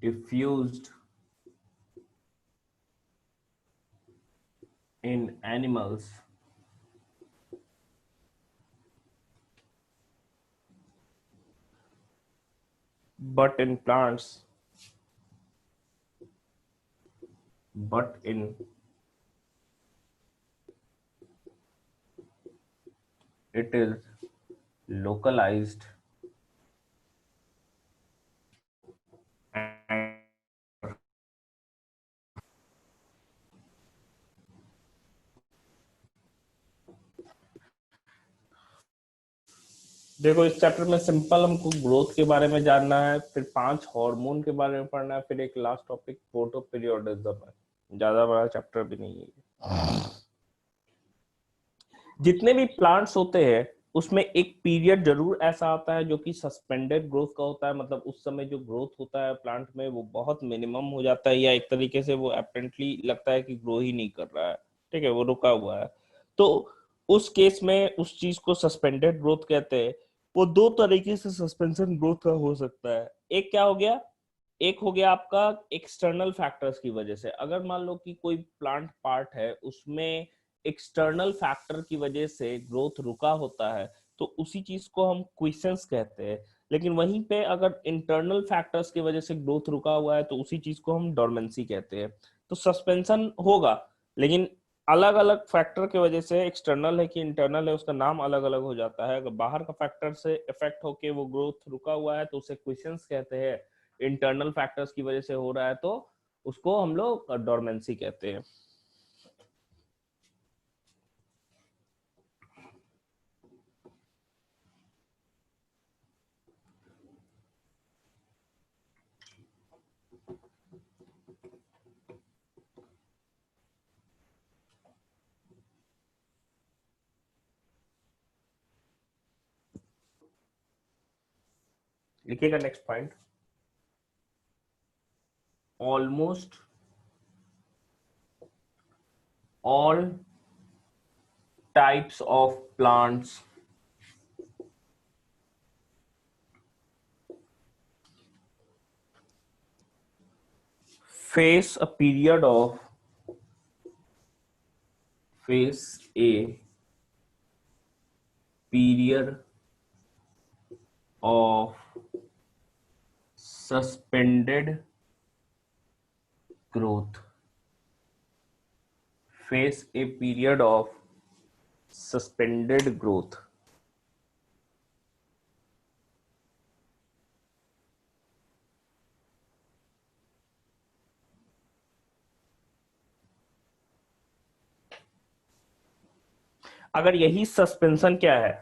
diffused in animals but in plants, but in it is localized and देखो इस chapter में simple हमको growth के बारे में जानना है, फिर 5 हार्मोन के बारे में पढ़ना है, फिर एक लास्ट टॉपिक फोटो पीरियोडिज्म है। ज्यादा बड़ा चैप्टर भी नहीं है। जितने भी प्लांट्स होते हैं उसमें एक पीरियड जरूर ऐसा आता है जो कि सस्पेंडेड ग्रोथ का होता है, मतलब उस समय जो ग्रोथ होता है प्लांट में वो बहुत मिनिमम हो जाता है, या एक तरीके से वो अपेरेंटली लगता है कि ग्रो ही नहीं कर रहा है, ठीक है, वो रुका हुआ है। तो उस केस में उस चीज को सस्पेंडेड ग्रोथ कहते हैं। वो दो तरीके से सस्पेंशन ग्रोथ का हो सकता है। एक क्या हो गया, एक हो गया आपका एक्सटर्नल फैक्टर्स की वजह से। अगर मान लो कि कोई प्लांट पार्ट है उसमें एक्सटर्नल फैक्टर की वजह से ग्रोथ रुका होता है तो उसी चीज को हम क्विसेंस कहते हैं। लेकिन वहीं पे अगर इंटरनल फैक्टर्स की वजह से ग्रोथ रुका हुआ है तो उसी चीज को हम डोरमेंसी कहते हैं। तो सस्पेंशन होगा, लेकिन अलग अलग फैक्टर की वजह से, एक्सटर्नल है कि इंटरनल है उसका नाम अलग अलग हो जाता है। अगर बाहर का फैक्टर से इफेक्ट होके वो ग्रोथ रुका हुआ है तो उसे क्विसेंस कहते हैं। इंटरनल फैक्टर्स की वजह से हो रहा है तो उसको हम लोग डोरमेंसी कहते हैं। लिखिएगा next point. Almost all types of plants face a period of suspended growth, face a period of suspended growth। अगर यही सस्पेंशन क्या है,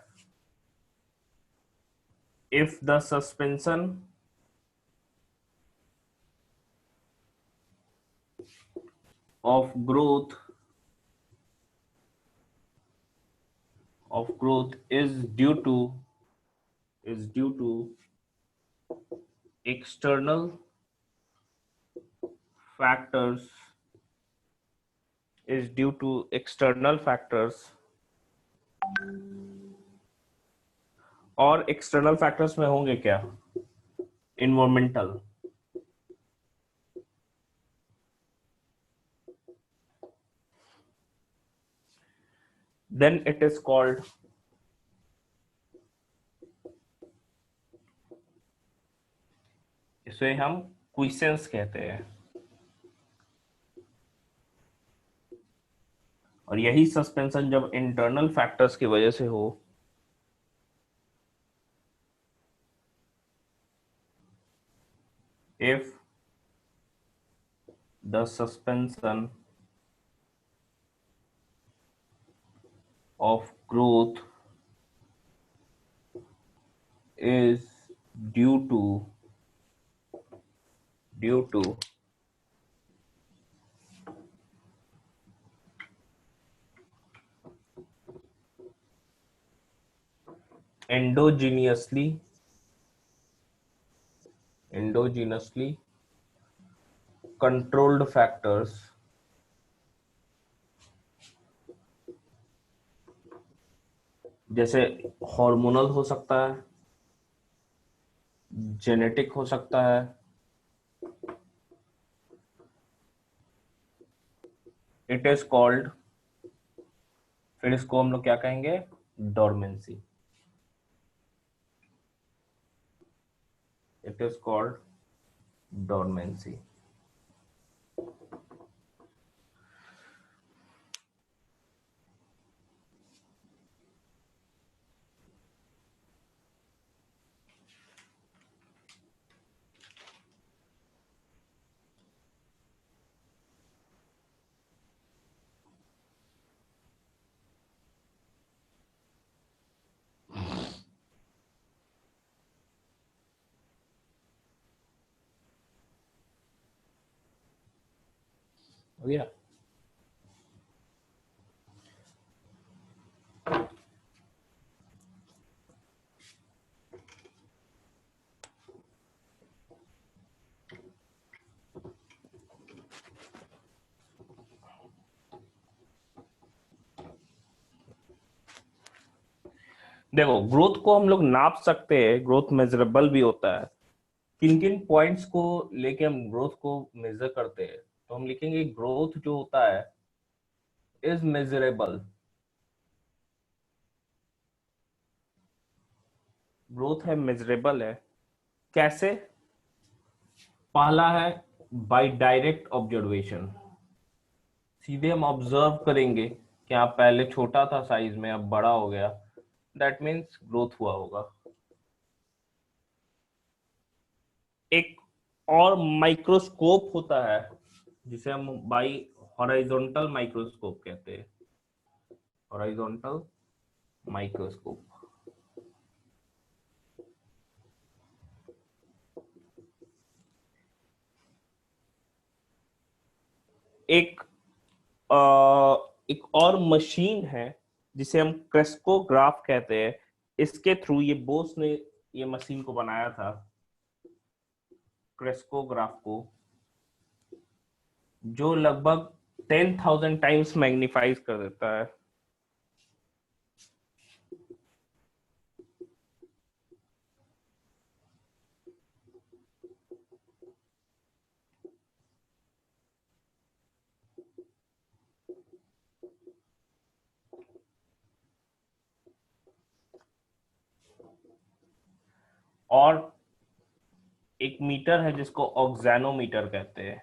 if the suspension of growth is due to external factors और external factors में होंगे क्या, environmental, then it is called इसे हम क्विसेंस कहते हैं। और यही सस्पेंशन जब इंटरनल फैक्टर्स की वजह से हो if the suspension of growth is due to endogenously controlled factors जैसे हार्मोनल हो सकता है, जेनेटिक हो सकता है, इट इज कॉल्ड, फिर इसको हम लोग क्या कहेंगे, dormancy. It is called dormancy. हो गया। देखो ग्रोथ को हम लोग नाप सकते हैं, ग्रोथ मेजरेबल भी होता है। किन किन पॉइंट्स को लेके हम ग्रोथ को मेजर करते हैं, तो हम लिखेंगे ग्रोथ जो होता है इज मेजरेबल। ग्रोथ है, मेजरेबल है। कैसे? पहला है बाय डायरेक्ट ऑब्जर्वेशन। सीधे हम ऑब्जर्व करेंगे कि आप पहले छोटा था साइज में, अब बड़ा हो गया, दैट मीन्स ग्रोथ हुआ होगा। एक और माइक्रोस्कोप होता है जिसे हम बाई हॉराइजॉन्टल माइक्रोस्कोप कहते हैं। Horizontal microscope. एक एक और मशीन है जिसे हम क्रेस्कोग्राफ कहते हैं। इसके थ्रू, ये बोस ने ये मशीन को बनाया था, क्रेस्कोग्राफ को, जो लगभग 10,000 टाइम्स मैग्नीफाइज कर देता है। और एक मीटर है जिसको ऑक्सैनोमीटर कहते हैं।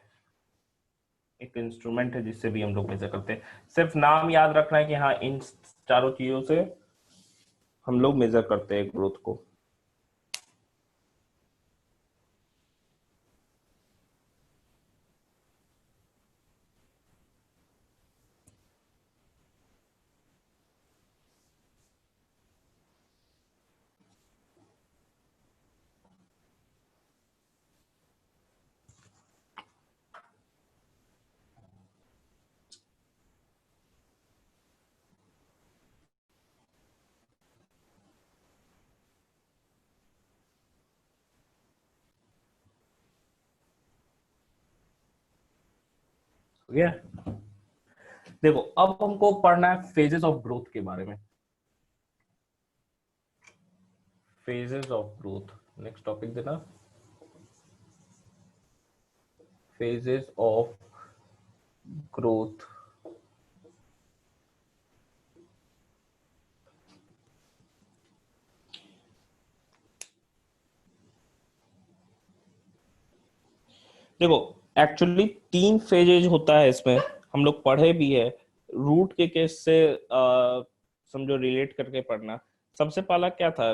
एक इंस्ट्रूमेंट है जिससे भी हम लोग मेजर करते हैं। सिर्फ नाम याद रखना है कि हाँ, इन चारों चीजों से हम लोग मेजर करते हैं ग्रोथ को। ठीक है। देखो अब हमको पढ़ना है फेजेस ऑफ ग्रोथ के बारे में। Phases of growth, next topic देना, फेजेस ऑफ ग्रोथ। देखो एक्चुअली 3 फेजेज होता है इसमें, हम लोग पढ़े भी है। रूट के केस से समझो रिलेट करके पढ़ना। सबसे पहला क्या था?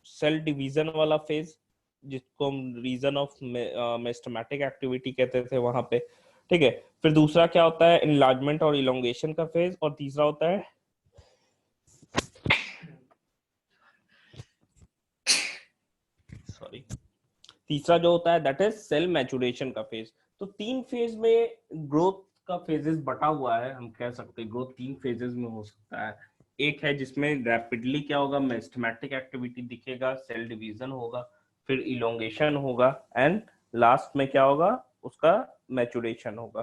सेल डिवीजन वाला फेज, जिसको हम रीजन ऑफ मेस्टमेटिक एक्टिविटी कहते थे वहां पे। ठीक है। फिर दूसरा क्या होता है? इनलार्जमेंट और इलोंगेशन का फेज। और तीसरा होता है, सॉरी, तीसरा जो होता है दैट इज सेल मैचुरेशन का फेज। तो 3 फेज में ग्रोथ का फेजेस बटा हुआ है। हम कह सकते हैं ग्रोथ 3 फेजेस में हो सकता है। एक है जिसमें रैपिडली क्या होगा, मेस्टमेटिक एक्टिविटी दिखेगा, सेल डिवीजन होगा, फिर इलोंगेशन होगा, एंड लास्ट में क्या होगा, उसका मैचुरेशन होगा।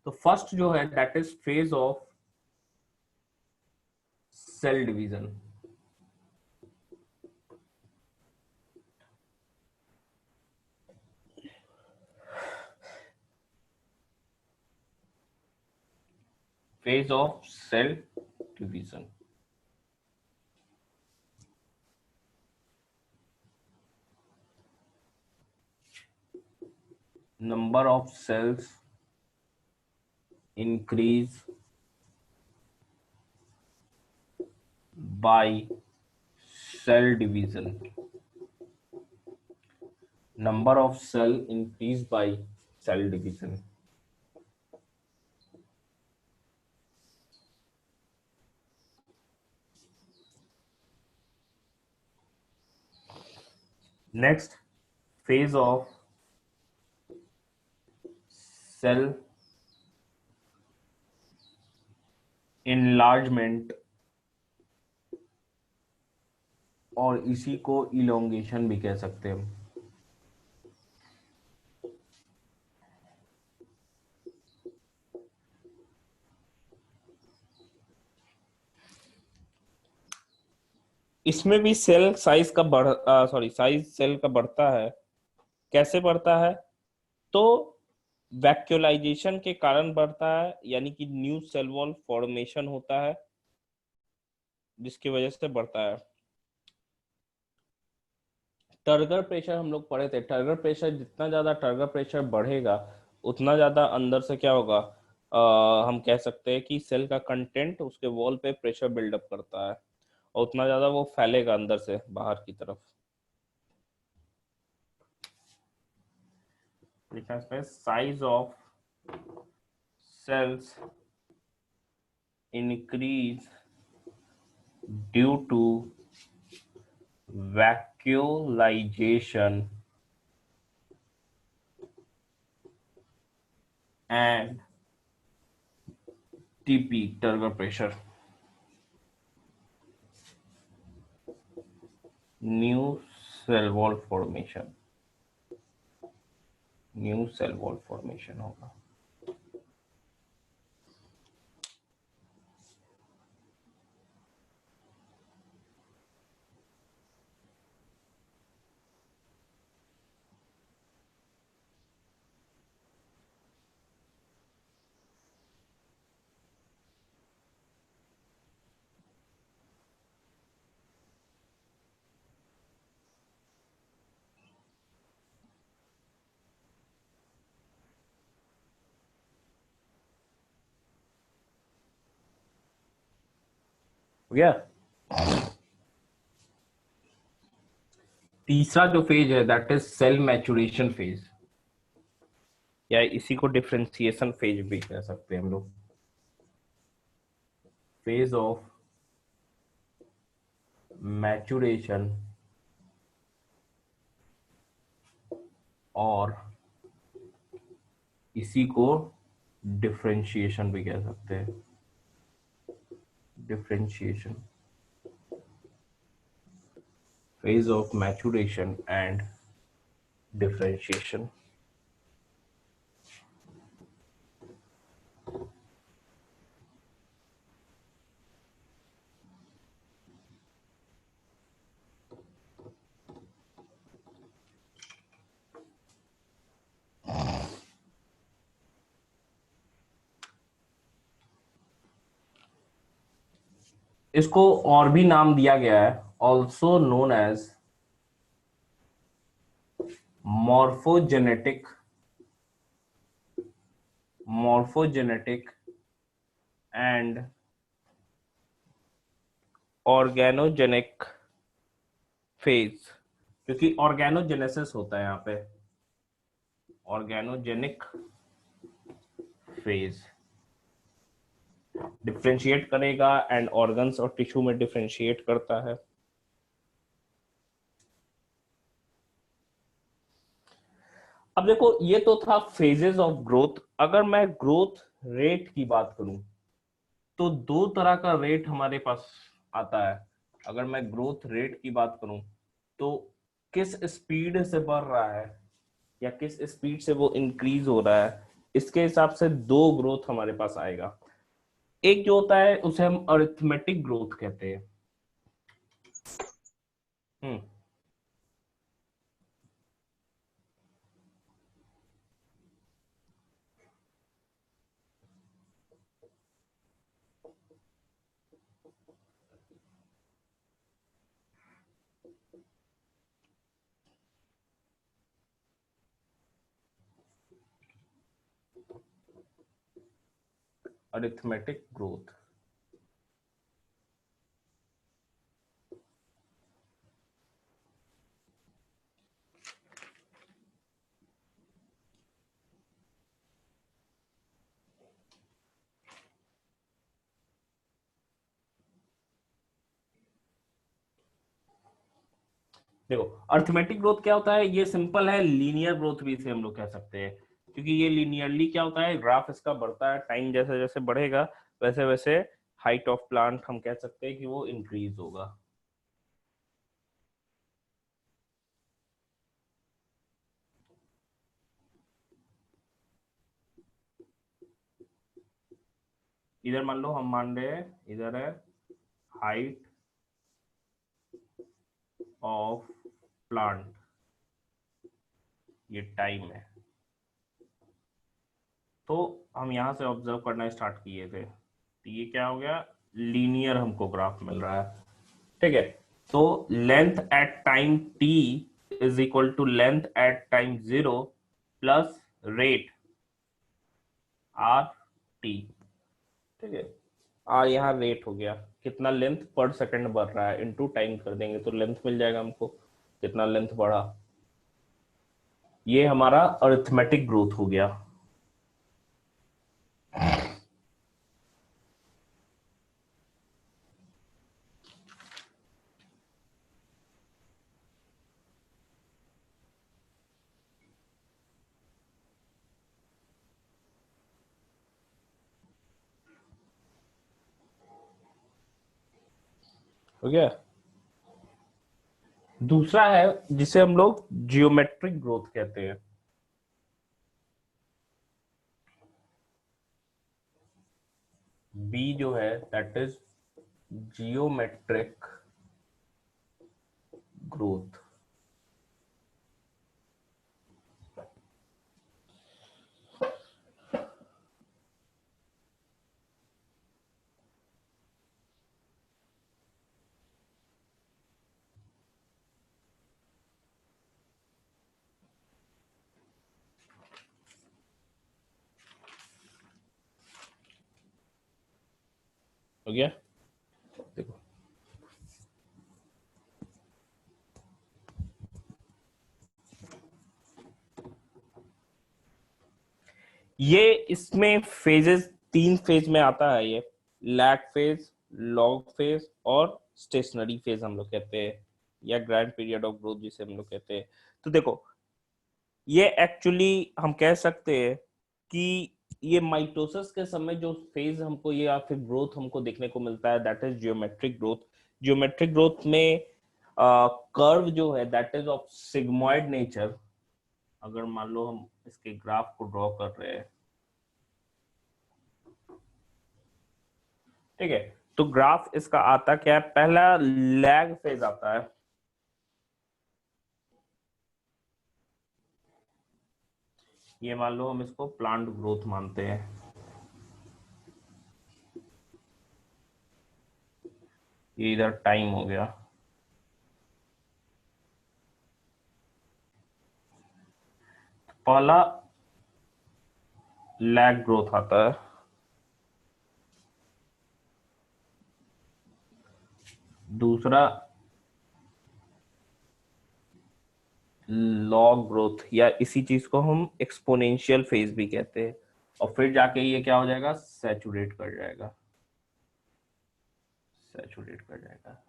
तो फर्स्ट जो है that is phase of cell division. phase of cell division. Number of cells increase by cell division. Number of cell increase by cell division. Next, phase of cell enlargement, और इसी को elongation भी कह सकते हैं हम। इसमें भी सेल साइज का साइज सेल का बढ़ता है। कैसे बढ़ता है? तो वैक्यूलाइजेशन के कारण बढ़ता है, यानी कि न्यू सेल वॉल फॉर्मेशन होता है, जिसकी वजह से बढ़ता है। टर्गर प्रेशर हम लोग पढ़े थे। टर्गर प्रेशर, जितना ज्यादा टर्गर प्रेशर बढ़ेगा उतना ज्यादा अंदर से क्या होगा, हम कह सकते हैं कि सेल का कंटेंट उसके वॉल पे प्रेशर बिल्डअप करता है, और उतना ज्यादा वो फैलेगा अंदर से बाहर की तरफ। Size of cells increase due to vacuolization and TP, turgor pressure. New cell wall formation, new cell wall formation होगा। गया। तीसरा जो फेज है that is cell maturation phase, या इसी को डिफरेंशिएशन फेज भी कह सकते हैं हम लोग। फेज ऑफ मैचुरेशन और इसी को डिफरेंशिएशन भी कह सकते हैं। Differentiation, phase of maturation and differentiation. इसको और भी नाम दिया गया है, also known as morphogenetic and organogenic phase, क्योंकि ऑर्गेनोजेनेसिस होता है यहाँ पे। ऑर्गेनोजेनिक फेज डिफरेंशिएट करेगा एंड ऑर्गन्स और टिश्यू में डिफरेंशिएट करता है। अब देखो, ये तो था फेजेस ऑफ ग्रोथ। अगर मैं ग्रोथ रेट की बात करूं तो दो तरह का रेट हमारे पास आता है। अगर मैं ग्रोथ रेट की बात करूं तो किस स्पीड से बढ़ रहा है या किस स्पीड से वो इंक्रीज हो रहा है, इसके हिसाब से दो ग्रोथ हमारे पास आएगा। एक जो होता है उसे हम अरिथमेटिक ग्रोथ कहते हैं। हम्म अरिथमेटिक ग्रोथ। देखो अर्थमेटिक ग्रोथ क्या होता है, ये सिंपल है, लीनियर ग्रोथ भी इसे हम लोग कह सकते हैं, क्योंकि ये लीनियरली क्या होता है, ग्राफ इसका बढ़ता है, टाइम जैसे जैसे बढ़ेगा वैसे वैसे हाइट ऑफ प्लांट हम कह सकते हैं कि वो इंक्रीज होगा। इधर मान लो हम मान रहे हैं, इधर है हाइट ऑफ प्लांट, ये टाइम है, तो हम यहां से ऑब्जर्व करना स्टार्ट किए थे, तो ये क्या हो गया, लीनियर हमको ग्राफ मिल रहा है। ठीक है, तो length at time t is equal to length at time 0 plus rate r t. ठीक है, आर यहाँ रेट हो गया, कितना लेंथ पर सेकंड बढ़ रहा है, इनटू टाइम कर देंगे तो लेंथ मिल जाएगा हमको, कितना लेंथ बढ़ा, ये हमारा अरिथमेटिक ग्रोथ हो गया। हो गया। दूसरा है जिसे हम लोग जियोमेट्रिक ग्रोथ कहते हैं। बी जो है दैट इज जियोमेट्रिक ग्रोथ। हो गया, देखो ये इसमें फेजेस, तीन फेज में आता है ये, लैग फेज, लॉग फेज और स्टेशनरी फेज हम लोग कहते हैं, या ग्रैंड पीरियड ऑफ ग्रोथ जिसे हम लोग कहते हैं। तो देखो ये एक्चुअली हम कह सकते हैं कि ये माइटोसिस के समय जो फेज हमको ये या फिर ग्रोथ हमको देखने को मिलता है that is geometric growth. Geometric growth में कर्व जो है that is of sigmoid nature. अगर मान लो हम इसके ग्राफ को ड्रॉ कर रहे हैं, ठीक है, तो ग्राफ इसका आता क्या है, पहला लैग फेज आता है, ये मान लो हम इसको प्लांट ग्रोथ मानते हैं, ये इधर टाइम हो गया। पहला लैग ग्रोथ आता है, दूसरा लॉग ग्रोथ, या इसी चीज को हम एक्सपोनेंशियल फेज भी कहते हैं, और फिर जाके ये क्या हो जाएगा, सैचुरेट कर जाएगा, सैचुरेट कर जाएगा।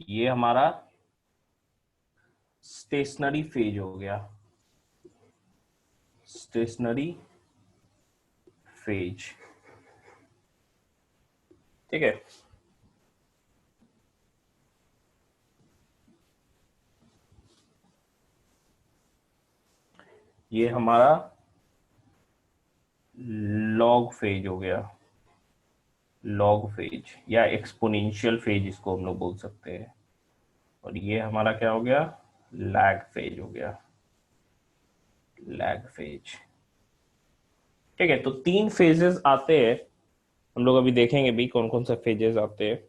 ये हमारा स्टेशनरी फेज हो गया, स्टेशनरी फेज। ठीक है, ये हमारा लॉग फेज हो गया, लॉग फेज या एक्सपोनेंशियल फेज इसको हम लोग बोल सकते हैं, और ये हमारा क्या हो गया, लैग फेज हो गया, लैग फेज। ठीक है, तो तीन फेजेस आते हैं, हम लोग अभी देखेंगे भी कौन कौन से फेजेस आते हैं।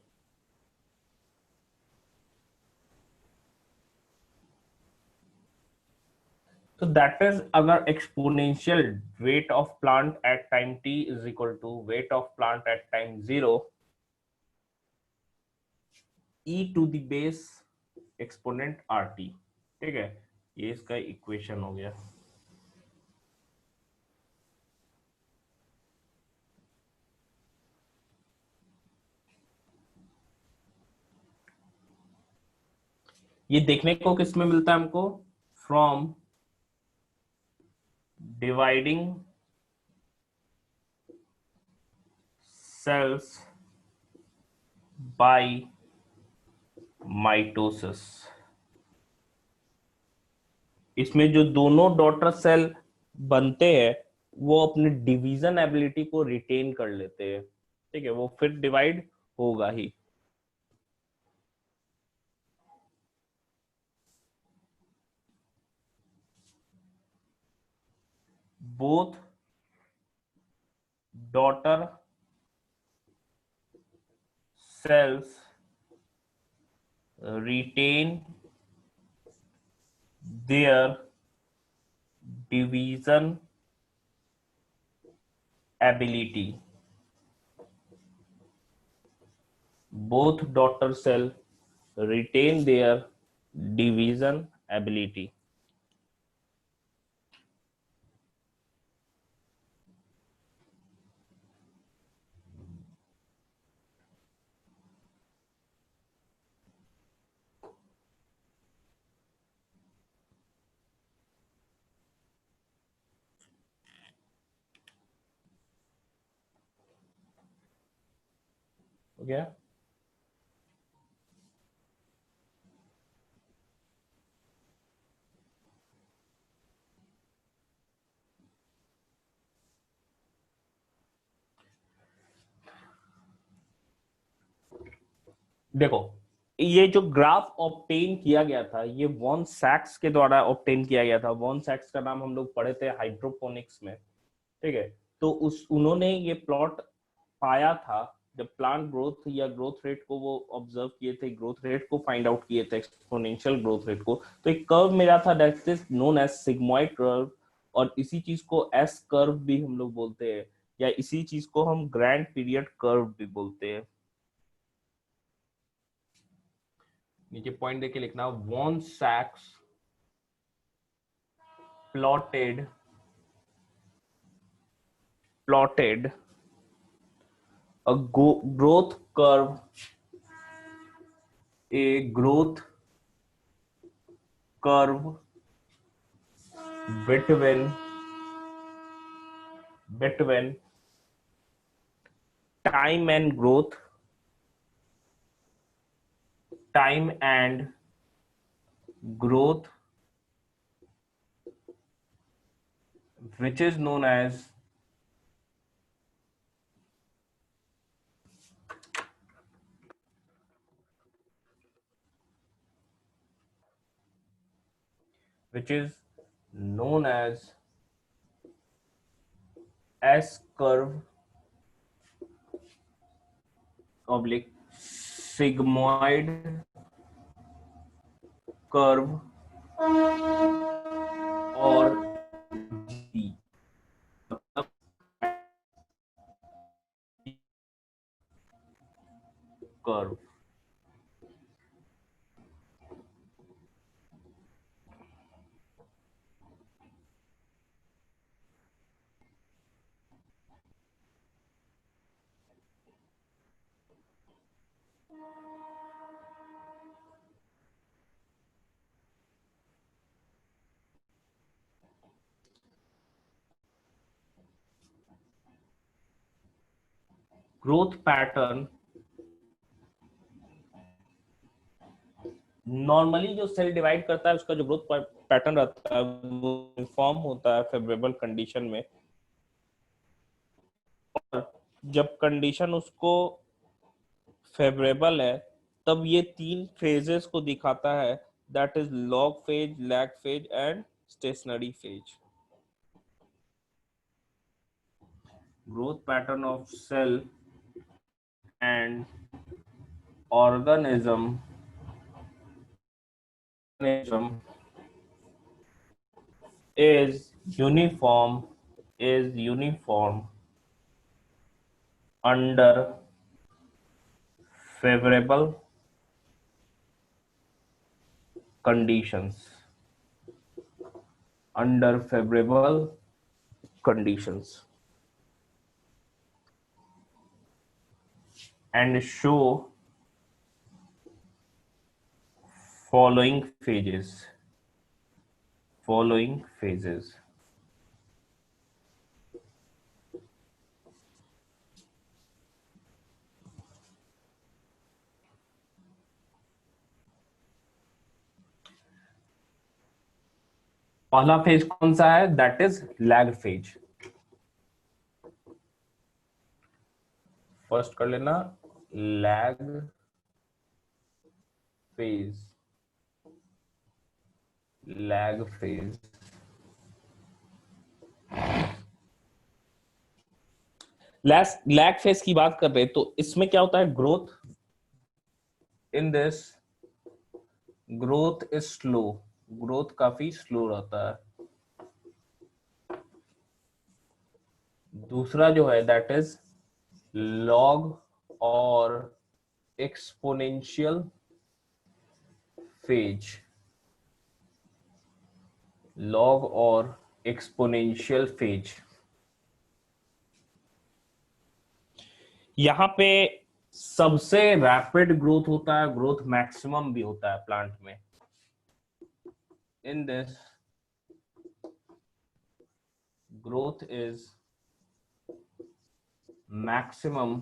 तो So that is अगर exponential rate of plant at time t is equal to weight of plant at time 0 e to the base exponent rt, ठीक है, ये इसका इक्वेशन हो गया। ये देखने को किस में मिलता है हमको, from dividing cells by mitosis. इसमें जो दोनों डॉटर सेल बनते हैं वो अपने डिवीजन एबिलिटी को रिटेन कर लेते हैं, ठीक है, वो फिर डिवाइड होगा ही। both daughter cells retain their division ability, both daughter cell retain their division ability। Okay, देखो ये जो ग्राफ ऑब्टेन किया गया था ये वॉन सैक्स के द्वारा ऑब्टेन किया गया था। वॉन सैक्स का नाम हम लोग पढ़े थे हाइड्रोपोनिक्स में, ठीक है। तो उस उन्होंने ये प्लॉट पाया था जब प्लांट ग्रोथ या ग्रोथ रेट को वो ऑब्जर्व किए थे, ग्रोथ रेट को फाइंड आउट किए थे, एक्सपोनेंशियल ग्रोथ रेट को। तो एक कर्व मिला था that is known as sigmoid curve, और इसी चीज को एस कर्व भी हम लोग बोलते हैं, या इसी चीज को हम ग्रैंड पीरियड कर्व भी बोलते हैं। नीचे पॉइंट देके लिखना, वॉन सैक्स plotted a growth curve, a growth curve between time and growth, time and growth, which is known as S curve oblique sigmoid curve और G curve। Growth pattern normally जो cell divide करता है उसका जो growth pattern रहता है वो uniform होता है फेवरेबल कंडीशन में, और जब कंडीशन उसको फेवरेबल है तब ये तीन फेजेस को दिखाता है, that is log phase, lag phase and stationary phase. Growth pattern of cell and organism is uniform under favorable conditions, under favorable conditions, and show following phases. पहला फेज कौन सा है? That is lag phase. First कर लेना lag phase. Lag phase. Lag phase की बात कर रहे हैं तो इसमें क्या होता है? Growth in this growth is slow. Growth काफी स्लो रहता है. दूसरा जो है दैट इज लॉग और एक्सपोनेंशियल फेज. लॉग और एक्सपोनेंशियल फेज. यहां पे सबसे रैपिड ग्रोथ होता है, ग्रोथ मैक्सिमम भी होता है प्लांट में. In this growth is maximum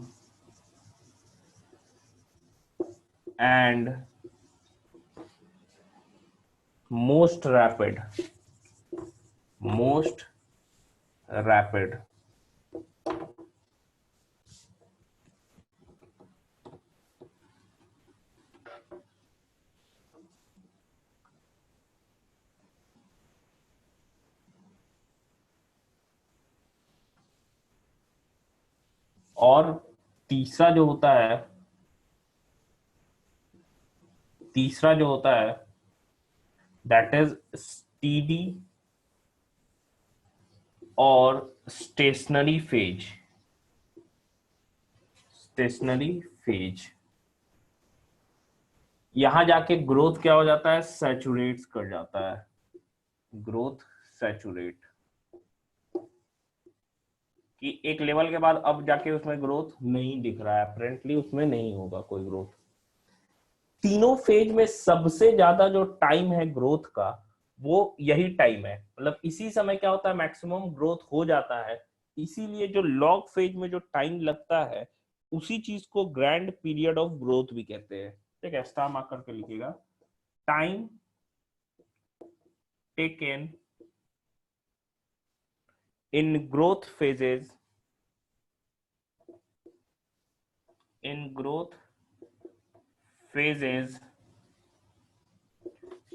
and most rapid. और तीसरा जो होता है दैट इज स्टीडी और स्टेशनरी फेज. यहां जाके ग्रोथ क्या हो जाता है? सैचुरेट्स कर जाता है. ग्रोथ सैचुरेट कि एक लेवल के बाद अब जाके उसमें ग्रोथ नहीं दिख रहा है, अपेरेंटली उसमें नहीं होगा कोई ग्रोथ. तीनों फेज में सबसे ज्यादा जो टाइम है ग्रोथ का वो यही टाइम है. मतलब इसी समय क्या होता है? मैक्सिमम ग्रोथ हो जाता है. इसीलिए जो लॉग फेज में जो टाइम लगता है उसी चीज को ग्रैंड पीरियड ऑफ ग्रोथ भी कहते हैं. ठीक है, स्टार मार्क करके लिखिएगा. Time taken in growth phases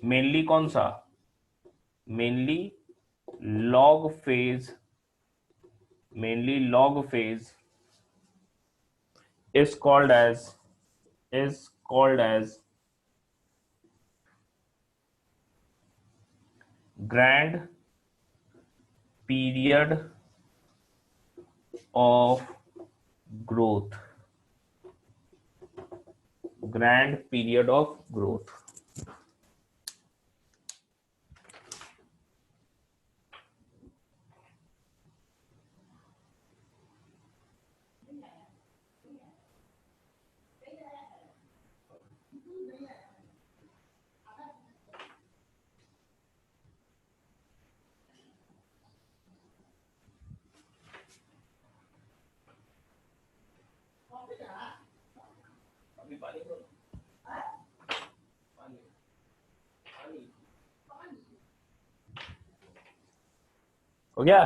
mainly कौन सा? mainly log phase is called as grand period of growth. हो गया?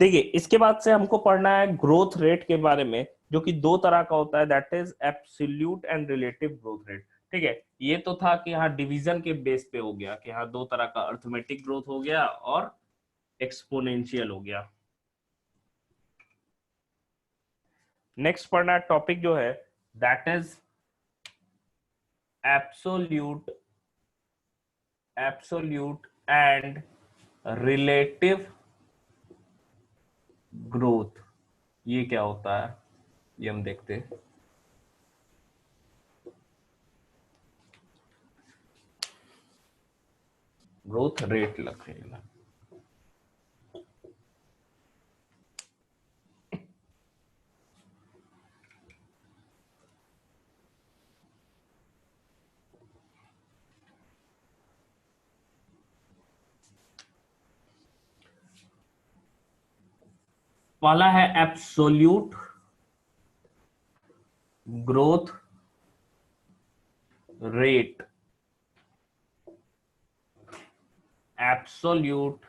देखिए इसके बाद से हमको पढ़ना है ग्रोथ रेट के बारे में, जो कि दो तरह का होता है. That is absolute and relative growth rate. ठीक है, ये तो था कि यहाँ डिवीजन के बेस पे हो गया कि यहाँ दो तरह का अर्थमेटिक ग्रोथ हो गया और एक्सपोनेंशियल हो गया. नेक्स्ट पढ़ना टॉपिक जो है that is absolute and relative growth ये क्या होता है, ये हम देखते हैं। ग्रोथ रेट लगेगा। पहला है absolute growth rate. Absolute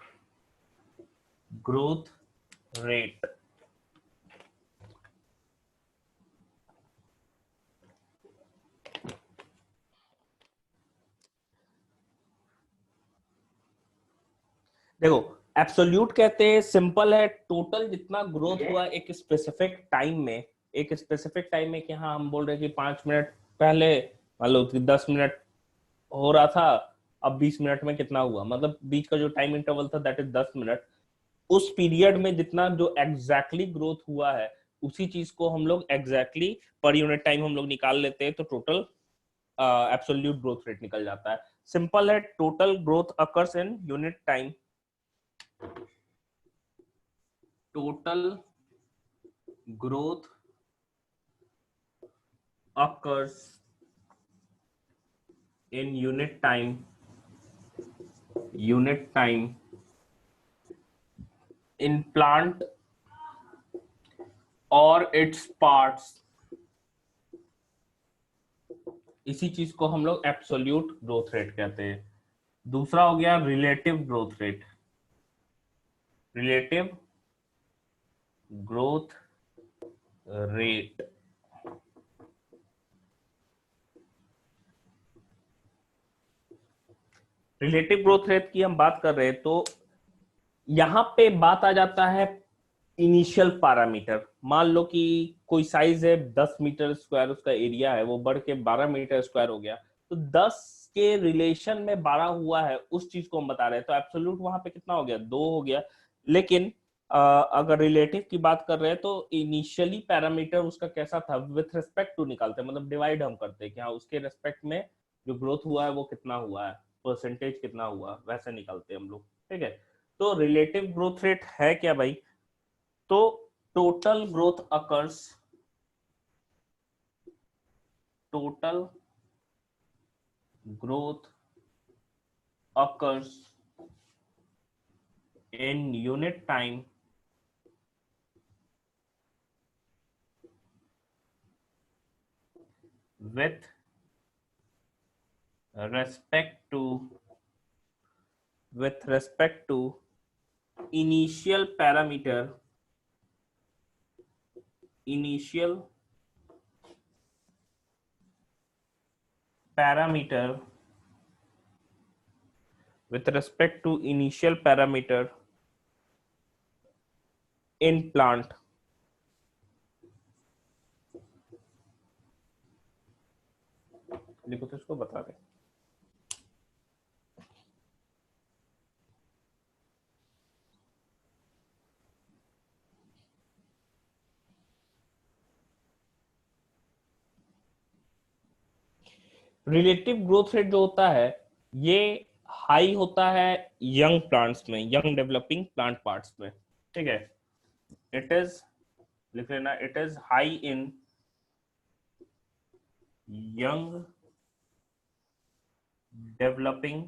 growth rate देखो, एब्सोल्यूट कहते हैं सिंपल है, टोटल जितना ग्रोथ हुआ एक स्पेसिफिक टाइम में, एक स्पेसिफिक टाइम में कि हाँ हम बोल रहे हैं कि 5 मिनट पहले मान लो 10 मिनट हो रहा था, अब 20 मिनट में कितना हुआ, मतलब बीच का जो टाइम इंटरवल था दैट इज 10 मिनट। उस पीरियड में जितना जो एग्जैक्टली ग्रोथ हुआ है उसी चीज को हम लोग एग्जैक्टली पर यूनिट टाइम हम लोग निकाल लेते हैं, तो टोटल एब्सोल्यूट ग्रोथ रेट निकल जाता है। सिंपल है, total growth occurs in unit time, total growth occurs in unit time in plant or its parts। इसी चीज को हम लोग एब्सोल्यूट ग्रोथ रेट कहते हैं। दूसरा हो गया relative growth rate. Relative growth rate relative growth rate की हम बात कर रहे हैं तो यहां पे बात आ जाता है इनिशियल पैरामीटर। मान लो कि कोई साइज है 10 मीटर स्क्वायर, उसका एरिया है वो बढ़ के 12 मीटर स्क्वायर हो गया, तो 10 के रिलेशन में 12 हुआ है उस चीज को हम बता रहे हैं, तो एब्सोल्यूट वहां पे कितना हो गया, 2 हो गया। लेकिन अगर रिलेटिव की बात कर रहे हैं तो इनिशियली पैरामीटर उसका कैसा था विथ रिस्पेक्ट टू निकालते हैं, मतलब डिवाइड हम करते हैं कि हाँ उसके रेस्पेक्ट में जो ग्रोथ हुआ है वो कितना हुआ है, परसेंटेज कितना हुआ, वैसे निकालते हैं हम लोग। ठीक है, तो रिलेटिव ग्रोथ रेट है क्या भाई, तो total growth occurs, total growth occurs in unit time with respect to initial parameter, initial parameter with respect to initial parameter in plant। लिखो तो इसको बता दे। रिलेटिव ग्रोथ रेट जो होता है ये हाई होता है यंग प्लांट्स में, यंग डेवलपिंग प्लांट पार्ट्स में। ठीक है, इट इज, लिख लेना, it is high in young developing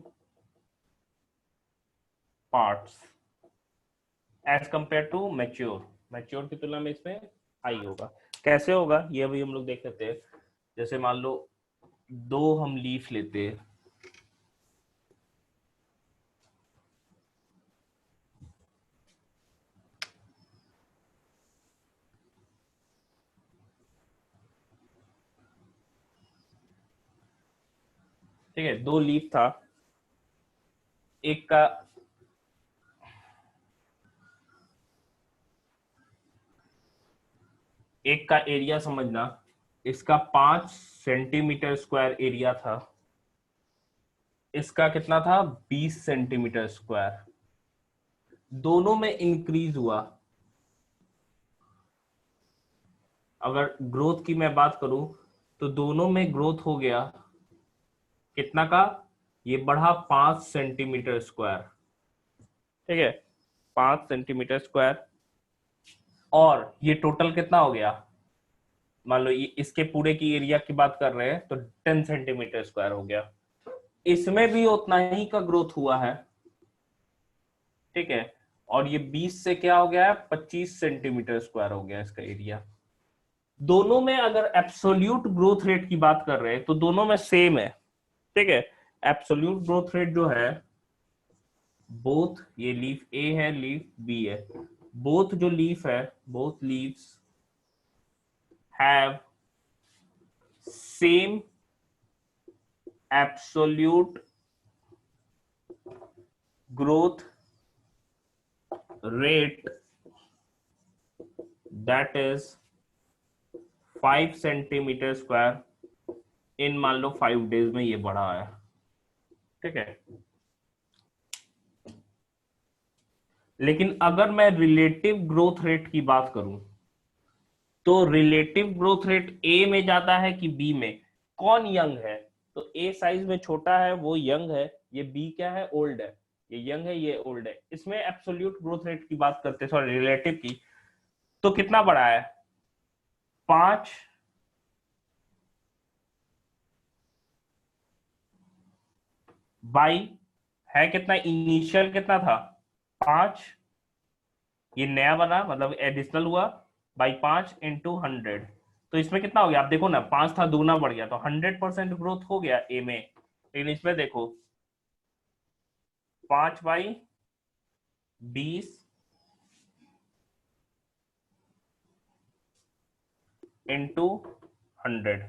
parts as compare to mature. Mature की तुलना में इसमें हाई होगा। कैसे होगा ये भी हम लोग देख लेते हैं। जैसे मान लो 2 हम लीफ लेते हैं, ठीक है, 2 लीफ था, एक का एरिया समझना, इसका 5 सेंटीमीटर स्क्वायर एरिया था, इसका कितना था 20 सेंटीमीटर स्क्वायर। दोनों में इंक्रीज हुआ। अगर ग्रोथ की मैं बात करूं तो दोनों में ग्रोथ हो गया कितना का, ये बढ़ा 5 सेंटीमीटर स्क्वायर, ठीक है, 5 सेंटीमीटर स्क्वायर। और ये टोटल कितना हो गया, मान लो ये इसके पूरे की एरिया की बात कर रहे हैं तो 10 सेंटीमीटर स्क्वायर हो गया। इसमें भी उतना ही का ग्रोथ हुआ है, ठीक है। और ये 20 से क्या हो गया है, 25 सेंटीमीटर स्क्वायर हो गया इसका एरिया। दोनों में अगर एब्सोल्यूट ग्रोथ रेट की बात कर रहे हैं तो दोनों में सेम है, ठीक है। एब्सोल्यूट ग्रोथ रेट जो है, बोथ, ये लीफ ए है, लीफ बी है, बोथ जो लीफ है, both leaves have same absolute growth rate, that is 5 centimetre square in, मान लो 5 days में ये बढ़ा है, ठीक है। लेकिन अगर मैं रिलेटिव ग्रोथ रेट की बात करूं तो रिलेटिव ग्रोथ रेट ए में ज्यादा है कि बी में, कौन यंग है, तो ए साइज में छोटा है वो यंग है, ये बी क्या है, ओल्ड है, ये यंग है ये ओल्ड है। इसमें एब्सोल्यूट ग्रोथ रेट की बात करते हैं, सॉरी रिलेटिव की, तो कितना बढ़ा है, 5 बाई है कितना, इनिशियल कितना था 5, ये नया बना मतलब एडिशनल हुआ, बाई 5 × 100। तो इसमें कितना हो गया, आप देखो ना, 5 था, दूना बढ़ गया, तो 100% ग्रोथ हो गया ए में। लेकिन इसमें देखो 5/20 × 100,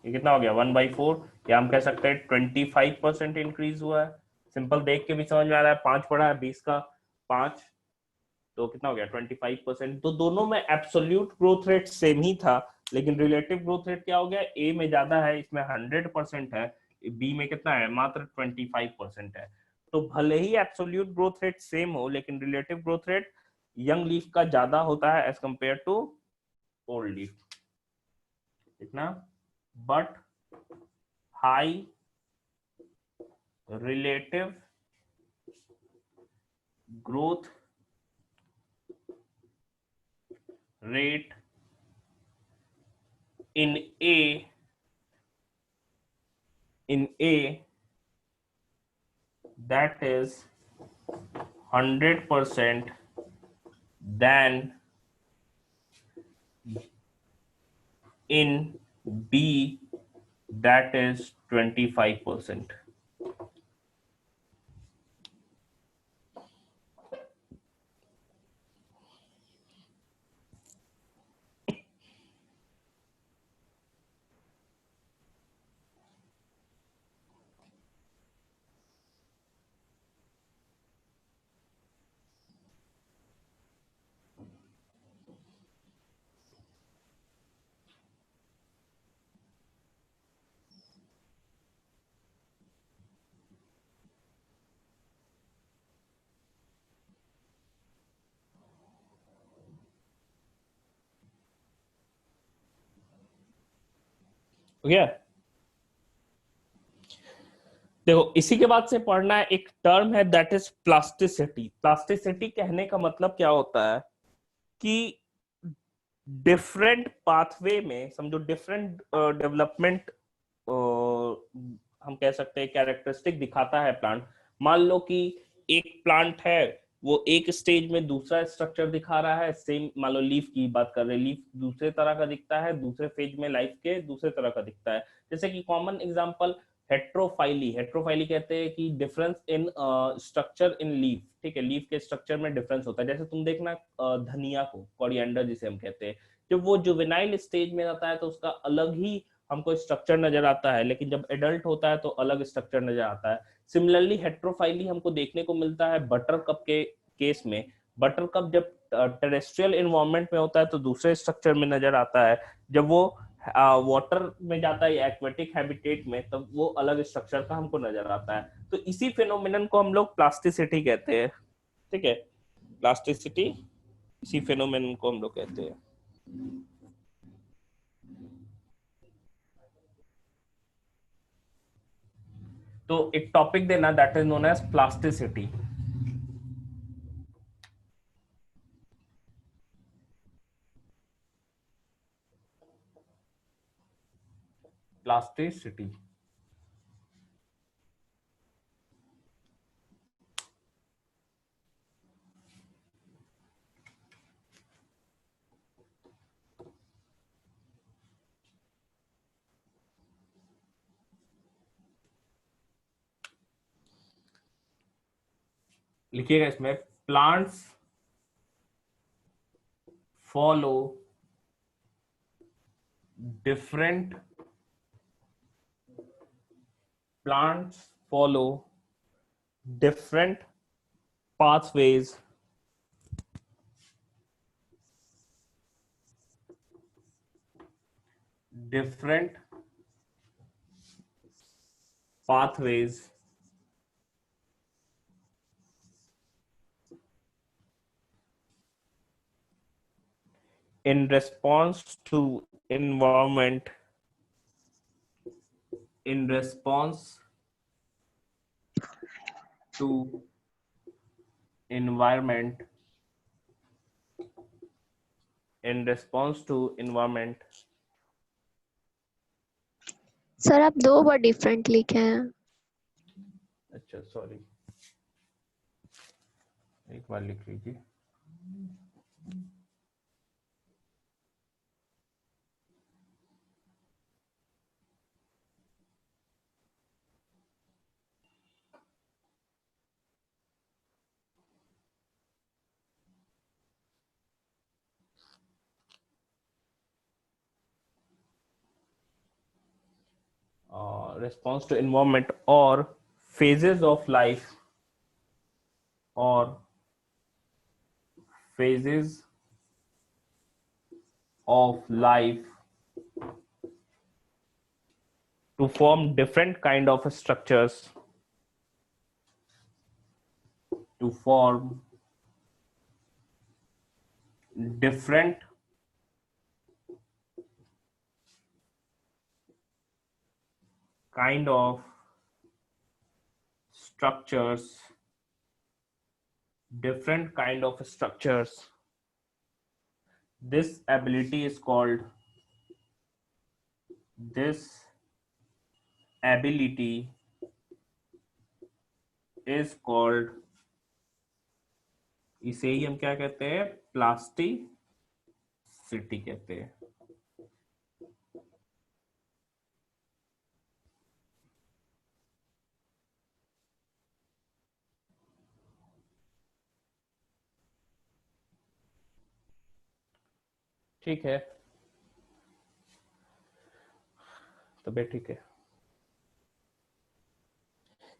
ये कितना हो गया 1/4, या हम कह सकते हैं 25% इंक्रीज हुआ है। सिंपल देख के भी समझ में आ रहा है, 5 पड़ा है 20 का 5, तो कितना हो गया 25%। तो दोनों में एब्सोल्यूट ग्रोथ रेट सेम ही था, लेकिन रिलेटिव ग्रोथ रेट क्या हो गया, ए में ज्यादा है, इसमें 100% है, बी में कितना है, मात्र 25% है। तो भले ही एब्सोल्यूट ग्रोथ रेट सेम हो, लेकिन relative growth rate young leaf का ज्यादा होता है as compare to old leaf, इतना। But high relative growth rate in A that is 100% than in B that is 25%. Okay? देखो इसी के बाद से पढ़ना है, एक टर्म है दैट इज प्लास्टिसिटी। प्लास्टिसिटी कहने का मतलब क्या होता है कि डिफरेंट पाथवे में, समझो डिफरेंट डेवलपमेंट हम कह सकते हैं कैरेक्टरिस्टिक दिखाता है प्लांट। मान लो कि एक प्लांट है, वो एक स्टेज में दूसरा स्ट्रक्चर दिखा रहा है, सेम मान लो लीफ की बात कर रहे हैं, लीफ दूसरे तरह का दिखता है, दूसरे फेज में लाइफ के दूसरे तरह का दिखता है। जैसे कि कॉमन एग्जांपल हेट्रोफाइली, हेट्रोफाइली कहते हैं कि difference in structure in leaf, ठीक है, लीफ के स्ट्रक्चर में डिफरेंस होता है। जैसे तुम देखना धनिया को, कोरिएंडर जिसे हम कहते हैं, जब वो जुवेनाइल स्टेज में आता है तो उसका अलग ही हमको स्ट्रक्चर नजर आता है, लेकिन जब एडल्ट होता है तो अलग स्ट्रक्चर नजर आता है। सिमिलरली हेट्रोफाइली हमको देखने को मिलता है बटर कप के केस में। बटर कप जब टेरेस्ट्रियल एनवायरनमेंट में होता है तो दूसरे स्ट्रक्चर में नजर आता है, जब वो वाटर में जाता है एक्वेटिक हैबिटेट में तब वो अलग स्ट्रक्चर का हमको नजर आता है। तो इसी फिनोमिनन को हम लोग प्लास्टिसिटी कहते हैं, ठीक है। प्लास्टिसिटी, इसी फेनोमेनन को हम लोग कहते हैं। तो एक टॉपिक देना, that is known as plasticity. Plasticity. लिखिएगा इसमें, plants follow different plants follow different pathways different pathways in response to environment, in response to environment, in response to environment। Sir आप 2 बार डिफरेंट लिखे हैं। अच्छा सॉरी, एक बार लिख लीजिए। Response to environment or phases of life, or phases of life to form different kind of structures, to form different kind of structures, different kind of structures. This ability is called, this ability is called, इसे ही हम क्या कहते हैं, plasticity कहते हैं। ठीक है, तबीयत ठीक है।